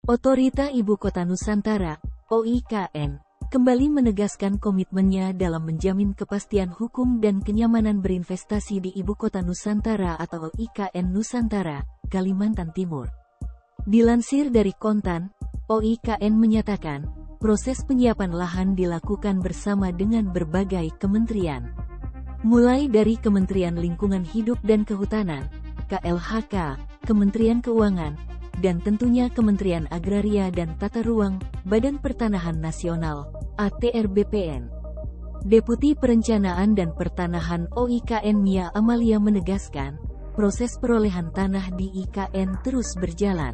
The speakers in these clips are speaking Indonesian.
Otorita Ibu Kota Nusantara, OIKN, kembali menegaskan komitmennya dalam menjamin kepastian hukum dan kenyamanan berinvestasi di Ibu Kota Nusantara atau IKN Nusantara, Kalimantan Timur. Dilansir dari Kontan, OIKN menyatakan, proses penyiapan lahan dilakukan bersama dengan berbagai kementerian. Mulai dari Kementerian Lingkungan Hidup dan Kehutanan, KLHK, Kementerian Keuangan, dan tentunya Kementerian Agraria dan Tata Ruang, Badan Pertanahan Nasional, ATR BPN. Deputi Perencanaan dan Pertanahan OIKN Mia Amalia menegaskan, proses perolehan tanah di IKN terus berjalan.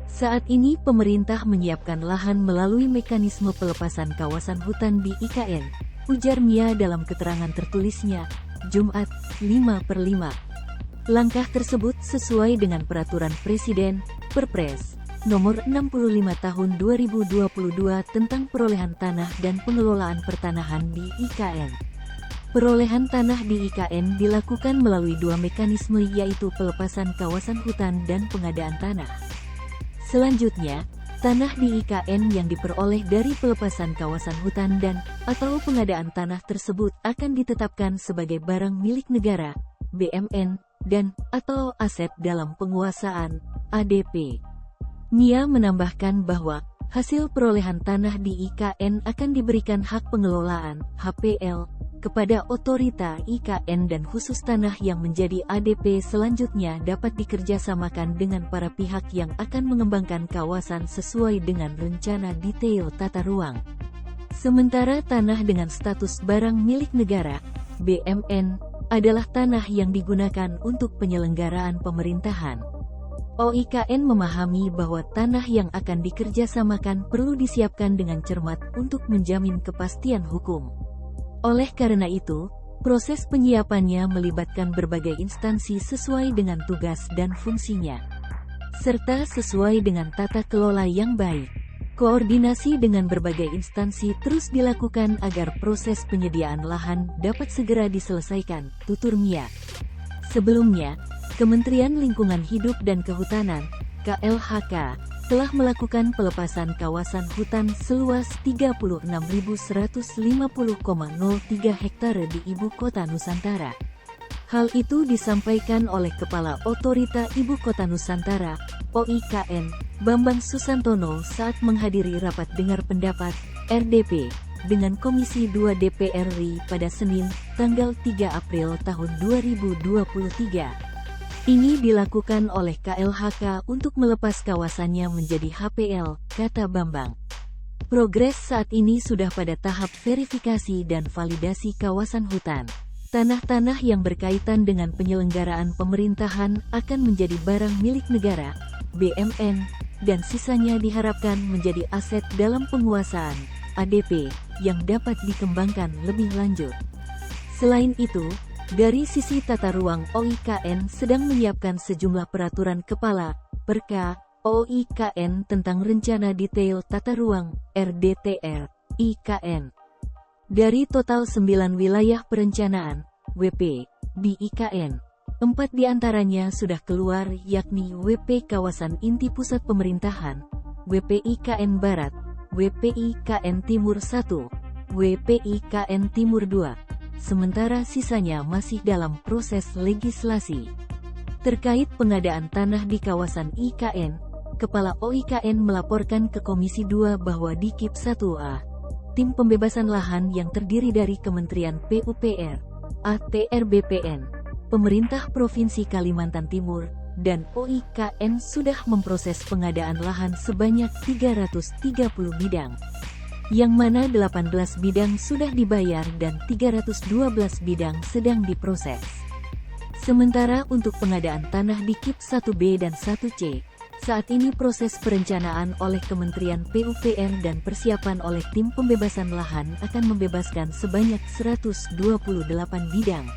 Saat ini pemerintah menyiapkan lahan melalui mekanisme pelepasan kawasan hutan di IKN, ujar Mia dalam keterangan tertulisnya, Jumat, 5/5. Langkah tersebut sesuai dengan Peraturan Presiden, Perpres, Nomor 65 Tahun 2022 tentang perolehan tanah dan pengelolaan pertanahan di IKN. Perolehan tanah di IKN dilakukan melalui dua mekanisme yaitu pelepasan kawasan hutan dan pengadaan tanah. Selanjutnya, tanah di IKN yang diperoleh dari pelepasan kawasan hutan dan atau pengadaan tanah tersebut akan ditetapkan sebagai barang milik negara, BMN, dan atau aset dalam penguasaan, ADP. Mia menambahkan bahwa hasil perolehan tanah di IKN akan diberikan hak pengelolaan, HPL, kepada otorita IKN dan khusus tanah yang menjadi ADP selanjutnya dapat dikerjasamakan dengan para pihak yang akan mengembangkan kawasan sesuai dengan rencana detail tata ruang. Sementara tanah dengan status barang milik negara, BMN, adalah tanah yang digunakan untuk penyelenggaraan pemerintahan. OIKN memahami bahwa tanah yang akan dikerjasamakan perlu disiapkan dengan cermat untuk menjamin kepastian hukum. Oleh karena itu, proses penyiapannya melibatkan berbagai instansi sesuai dengan tugas dan fungsinya, serta sesuai dengan tata kelola yang baik. Koordinasi dengan berbagai instansi terus dilakukan agar proses penyediaan lahan dapat segera diselesaikan, tutur Mia. Sebelumnya, Kementerian Lingkungan Hidup dan Kehutanan, KLHK, telah melakukan pelepasan kawasan hutan seluas 36.150,03 hektare di Ibu Kota Nusantara. Hal itu disampaikan oleh Kepala Otorita Ibu Kota Nusantara, OIKN, Bambang Susantono saat menghadiri rapat dengar pendapat, RDP, dengan Komisi 2 DPR RI pada Senin, tanggal 3 April tahun 2023. Ini dilakukan oleh KLHK untuk melepas kawasannya menjadi HPL, kata Bambang. Progres saat ini sudah pada tahap verifikasi dan validasi kawasan hutan. Tanah-tanah yang berkaitan dengan penyelenggaraan pemerintahan akan menjadi barang milik negara, BMN, dan sisanya diharapkan menjadi aset dalam penguasaan, ADP, yang dapat dikembangkan lebih lanjut. Selain itu, dari sisi tata ruang OIKN sedang menyiapkan sejumlah peraturan kepala, Perka, OIKN tentang rencana detail tata ruang, RDTR, IKN. Dari total 9 wilayah perencanaan, WP, di IKN, 4 diantaranya sudah keluar yakni WP Kawasan Inti Pusat Pemerintahan, WP IKN Barat, WP IKN Timur 1, WP IKN Timur 2. Sementara sisanya masih dalam proses legislasi. Terkait pengadaan tanah di kawasan IKN, Kepala OIKN melaporkan ke Komisi 2 bahwa di KIP 1A, Tim Pembebasan Lahan yang terdiri dari Kementerian PUPR, ATR BPN, Pemerintah Provinsi Kalimantan Timur, dan OIKN sudah memproses pengadaan lahan sebanyak 330 bidang. Yang mana 18 bidang sudah dibayar dan 312 bidang sedang diproses. Sementara untuk pengadaan tanah di KIP 1B dan 1C, saat ini proses perencanaan oleh Kementerian PUPR dan persiapan oleh Tim Pembebasan Lahan akan membebaskan sebanyak 128 bidang.